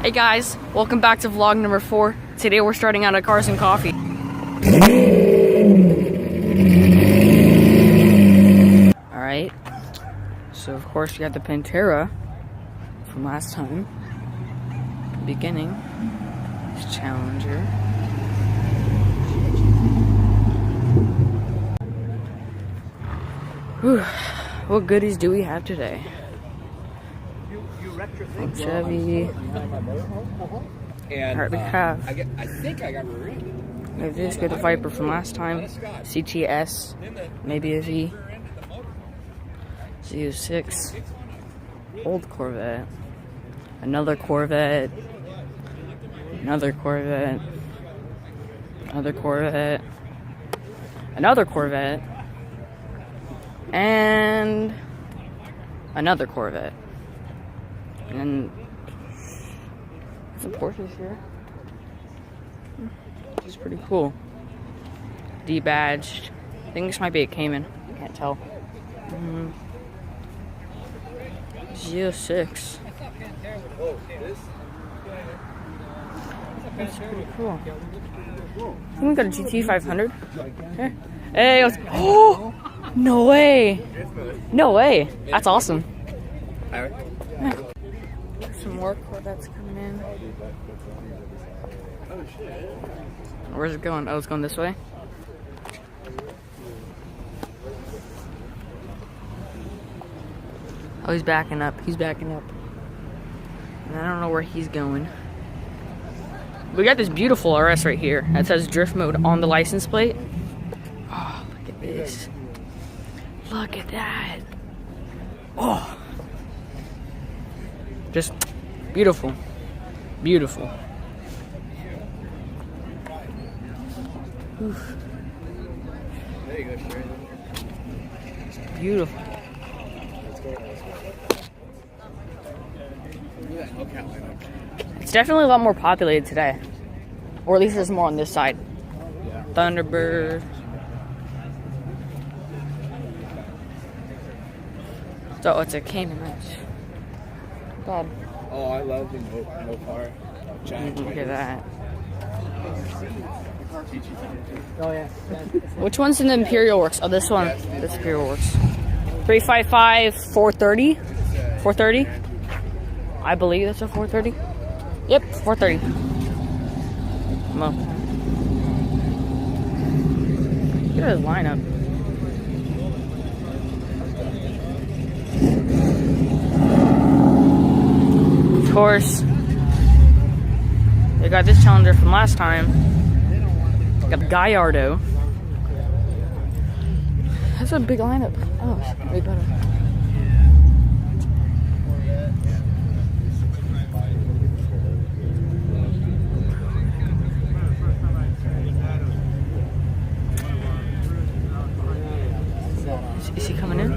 Hey guys, welcome back to vlog number 4. Today we're starting out at Cars and Coffee. Alright, so of course you got the Pantera from last time. Beginning, this Challenger. Whew. What goodies do we have today? Chevy. And Alright, we have. I think I got We have this good Viper from last time. CTS. Maybe a V. Z06. Old Corvette. Another Corvette. Another Corvette. Another Corvette. Another Corvette. And another Corvette. And some Porsches here. Which is pretty cool. D-badged. I think this might be a Cayman. I can't tell. Z06. That's pretty cool. I think we got a GT 500. Here. Hey, let's. Oh! No way! No way! That's awesome. Yeah. Some more Corvettes coming in. Where's it going? Oh, it's going this way. Oh, he's backing up. He's backing up. And I don't know where he's going. We got this beautiful RS right here that says drift mode on the license plate. Oh, look at this. Look at that. Oh. Just beautiful. Beautiful. Oof. There you go, Sherry. It's beautiful. It's definitely a lot more populated today. Or at least there's more on this side. Yeah. Thunderbird. So it's a Cayman Ranch. God. Oh, I love the Mopar. Giant. Look at that. Oh, yeah. Which one's in the Imperial Works? Oh, this one. This Imperial Works. 355, 430? 430? I believe that's a 430. Yep, 430. Come on. Look at his lineup. Of course, they got this Challenger from last time. Got the Gallardo. That's a big lineup. Oh, way better. Is he coming in?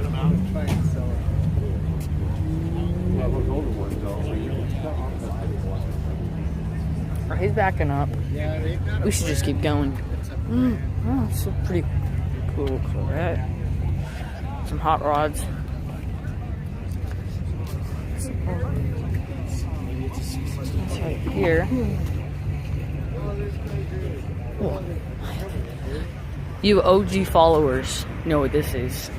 Oh, he's backing up. We should just keep going. Oh, it's a pretty cool Corvette. Some hot rods. It's right here. Oh. You OG followers know what this is.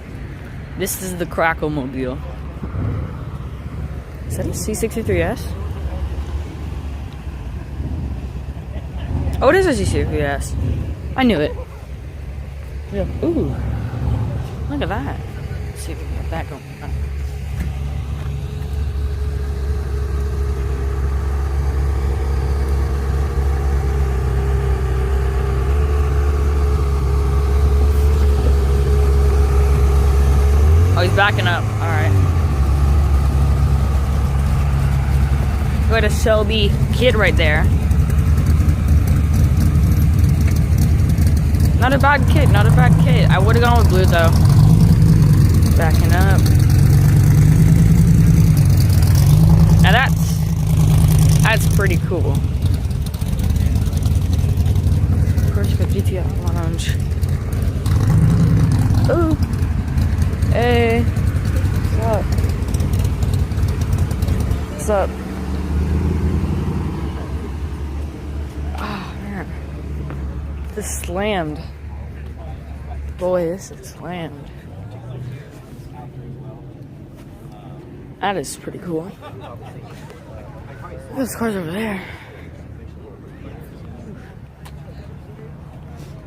This is the Crackle-mobile. Is that a C63S? Oh, it is a C63S. I knew it. Yeah. Ooh. Look at that. Let's see if we can get that going. Oh, he's backing up. Alright. We got a Shelby kid right there. Not a bad kid, not a bad kid. I would have gone with blue though. Backing up. Now that's pretty cool. Of course, you got GTI Lounge. Ooh. Hey. What's up? What's up? is slammed. Boy, this is slammed. That is pretty cool. Look at those cars over there.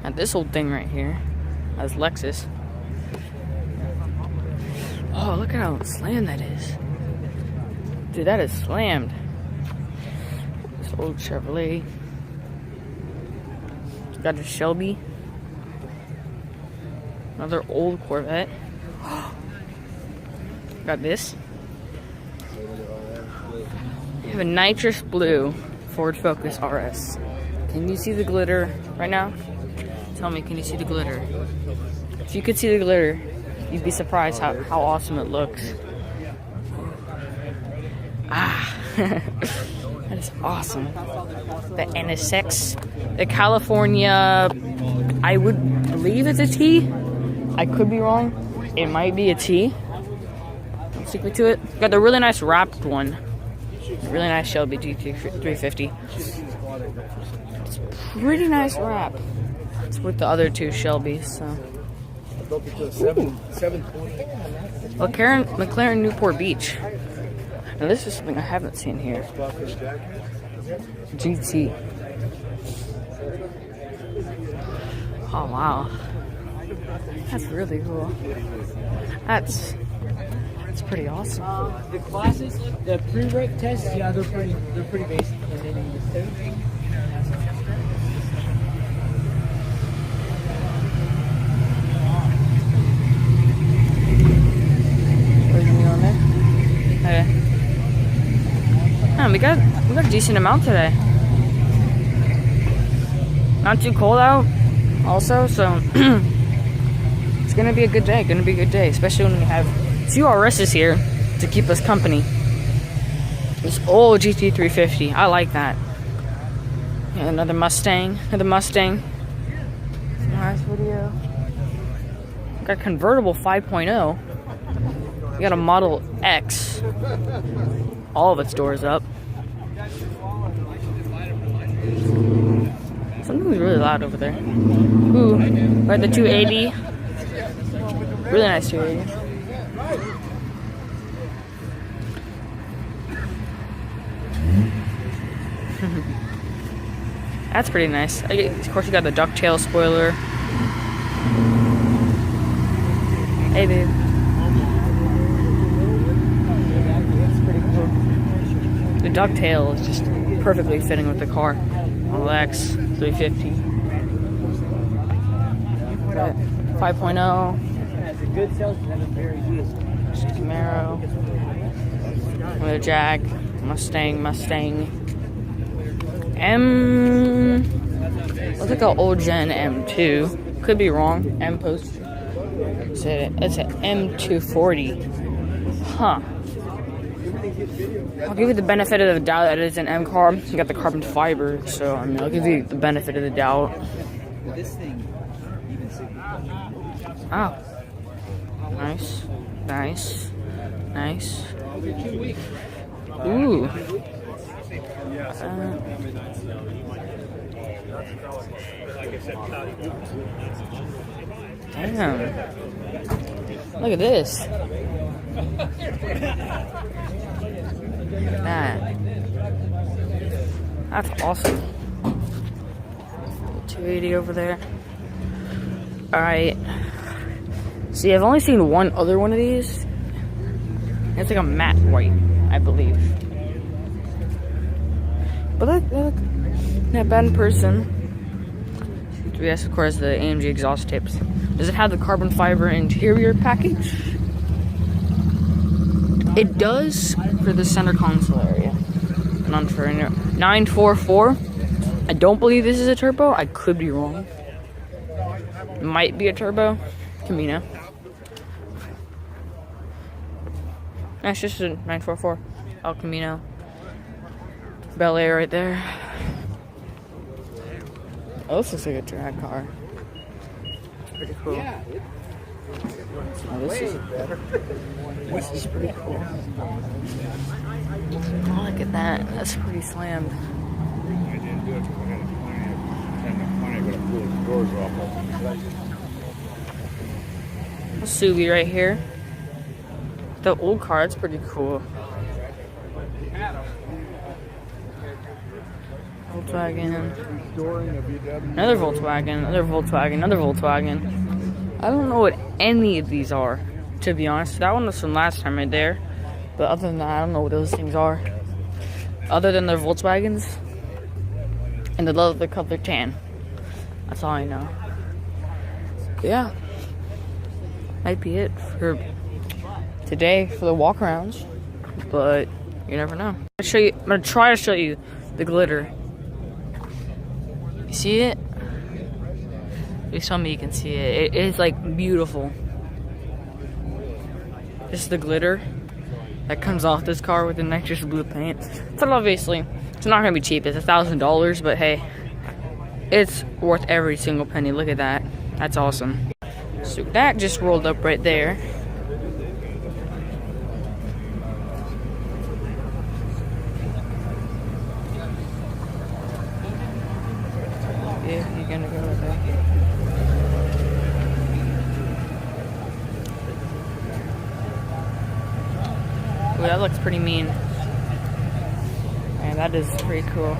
And this old thing right here. That's Lexus. Oh, look at how slammed that is. Dude, that is slammed. This old Chevrolet. It's got a Shelby. Another old Corvette. Got this. We have a nitrous blue Ford Focus RS. Can you see the glitter right now? Tell me, can you see the glitter? If you could see the glitter, you'd be surprised how awesome it looks. Ah, that is awesome. The NSX, the California, I would believe it's a T. I could be wrong. It might be a T. Don't stick me to it. Got the really nice wrapped one. Really nice Shelby GT350. It's pretty nice wrap. It's with the other two Shelbys, so. McLaren Newport Beach. Now this is something I haven't seen here. GT. Oh wow. That's really cool. That's pretty awesome. The classes, the pre-rate tests, yeah, they're pretty basic. And then the state. We got a decent amount today. Not too cold out, also, so it's gonna be a good day. Gonna be a good day, especially when we have two RSs here to keep us company. This old GT350, I like that. Yeah, another Mustang. Nice video. Got a convertible 5.0. We got a Model X. All of its doors up. Something's really loud over there. Ooh, we're at the 280. Really nice 280. That's pretty nice. Of course, you got the ducktail spoiler. Hey, babe. The ducktail is just perfectly fitting with the car. Model X 350. 5.0. Camaro. With a Jag. Mustang. Looks like an old gen M2. Could be wrong. M post. It's an M240. Huh. I'll give you the benefit of the doubt that it's an M carb. You got the carbon fiber, so I mean, I'll give you the benefit of the doubt. Oh, nice. Ooh. Damn. Look at this. That's awesome. 280 over there. Alright. See, I've only seen one other one of these. It's like a matte white, I believe. But look, not bad in person. 3S, of course, the AMG exhaust tips. Does it have the carbon fiber interior package? It does for the center console area. Not for 944. I don't believe this is a turbo. I could be wrong. It might be a turbo. Camino. That's just a 944 El Camino. Bel Air right there. Oh, this looks like a drag car. Pretty cool. Oh, this is pretty cool. Oh, look at that. That's pretty slammed. I didn't do it because I had a client. doors are off. Subi right here. The old car, it's pretty cool. Volkswagen. Another Volkswagen, another Volkswagen, another Volkswagen. I don't know what any of these are, to be honest. That one was from last time right there. But other than that, I don't know what those things are. Other than their Volkswagens. And the leather color tan. That's all I know. But yeah. Might be it for today for the walk-arounds. But you never know. I'm gonna try to show you the glitter. You see it? At least some of you can see it. It is like beautiful. This is the glitter that comes off this car with the nitrous blue paint. So obviously, it's not gonna be cheap. It's $1,000, but hey, it's worth every single penny. Look at that. That's awesome. So that just rolled up right there. Yeah, you're gonna go right there. Ooh, that looks pretty mean. Man, that is pretty cool.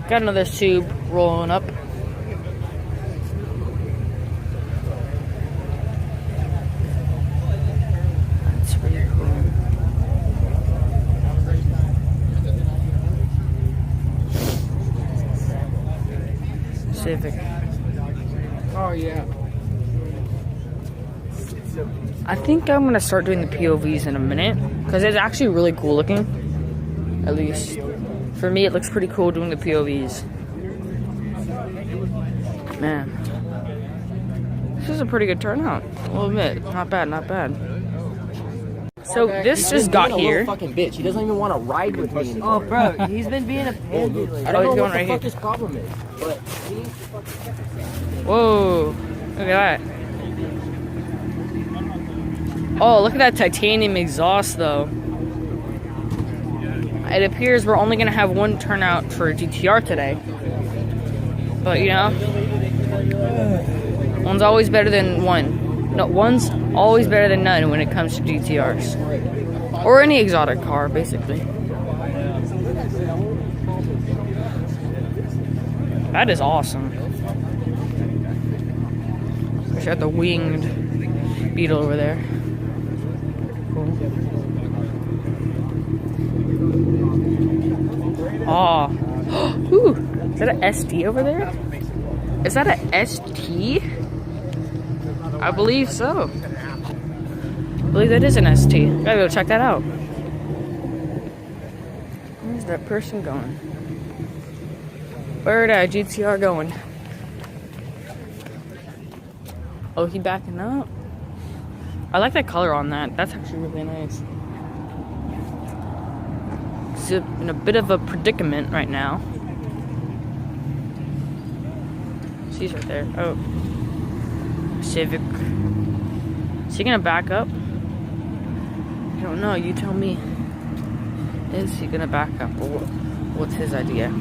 Got another tube rolling up. That's pretty cool. Civic. Oh yeah. I think I'm gonna start doing the POVs in a minute because it's actually really cool looking. At least for me, it looks pretty cool doing the POVs. Man, this is a pretty good turnout. I'll admit, not bad, not bad. So this just got here. Fucking bitch. He doesn't even want to ride with me. Oh, bro, he's been being a pain. I don't know he's going what the right fuck here. his problem is, but he needs to fucking check himself. Whoa, look at that. Oh, look at that titanium exhaust though. It appears we're only gonna have one turnout for GTR today. But you know, one's always better than one. No, one's always better than none when it comes to GTRs. Or any exotic car, basically. That is awesome. Wish I had the winged Beetle over there. Cool. Oh. Ooh. Is that an ST over there? Is that a ST? I believe so. I believe that is an ST. Gotta go check that out. Where's that person going? Where'd that GTR going? Oh, he backing up? I like that color on that. That's actually really nice. He's in a bit of a predicament right now. She's right there. Oh. Civic. Is he gonna back up? I don't know. You tell me. Is he gonna back up? Or what's his idea?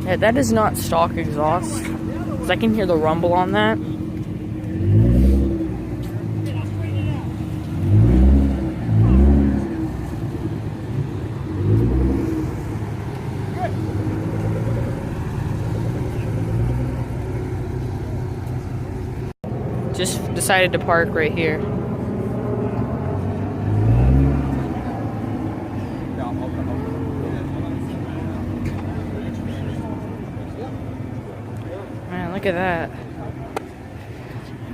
Yeah, that is not stock exhaust. Because I can hear the rumble on that. Just decided to park right here. Man, look at that.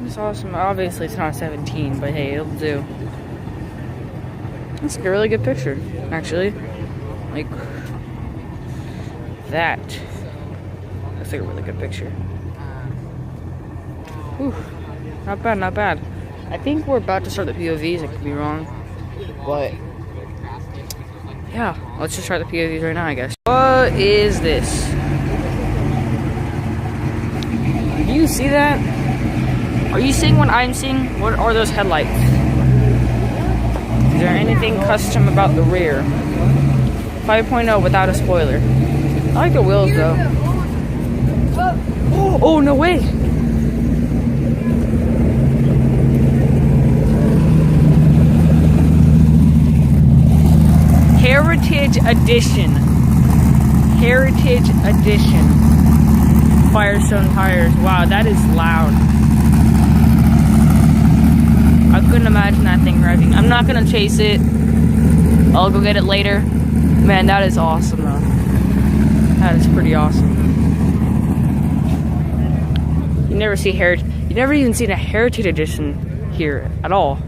It's awesome. Obviously, it's not 17, but hey, it'll do. That's like a really good picture, actually. Like, that. That's like a really good picture. Whew. Not bad, not bad. I think we're about to start the POVs. I could be wrong. But, yeah, let's just try the POVs right now, I guess. What is this? Do you see that? Are you seeing what I'm seeing? What are those headlights? Is there anything custom about the rear? 5.0 without a spoiler. like the wheels though. Oh, no way. Heritage Edition. Heritage Edition. Firestone tires. Wow, that is loud. I couldn't imagine that thing revving. I'm not gonna chase it. I'll go get it later. Man, that is awesome though. That is pretty awesome. You never see Heritage. You never even seen a Heritage Edition here at all.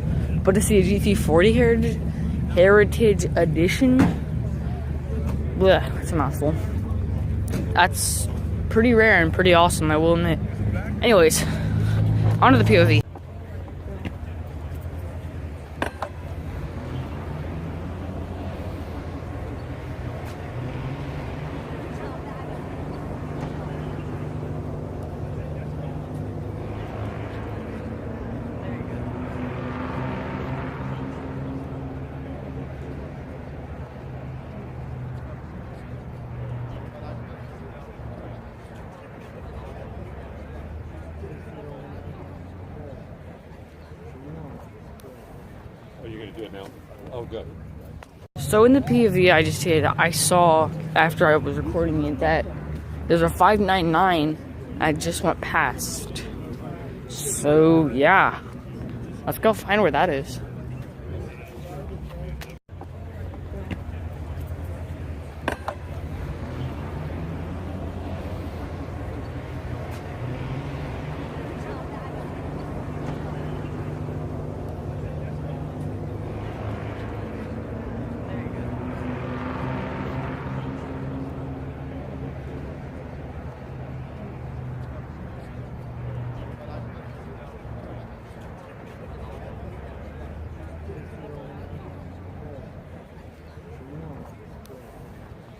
But to see a GT40 Heritage Edition, bleh, that's a mouthful. That's pretty rare and pretty awesome, I will admit. Anyways, on to the POV. Are you going to do it now? Oh, good. So in the POV I just did, I saw after I was recording it that there's a 599 I just went past. So yeah, let's go find where that is.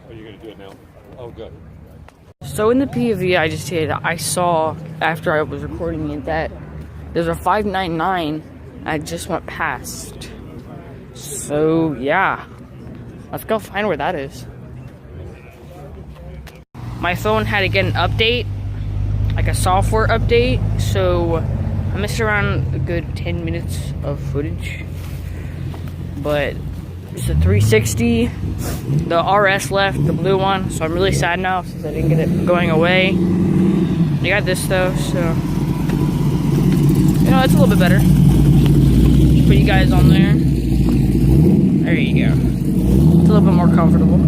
Are you going to do it now? Oh, good. So in the POV I just did, I saw after I was recording it that there's a 599 I just went past. So yeah, let's go find where that is. My phone had to get an update, like a software update, so I missed around a good 10 minutes of footage. But it's a 360. The RS left, the blue one, so I'm really sad now since I didn't get it going away. I got this though, so you know, it's a little bit better. Put you guys on there. There you go. It's a little bit more comfortable.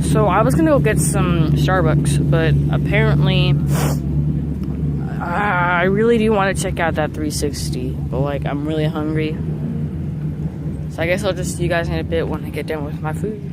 So I was gonna go get some Starbucks, but apparently I really do want to check out that 360, but like I'm really hungry. So I guess I'll just see you guys in a bit when I get done with my food.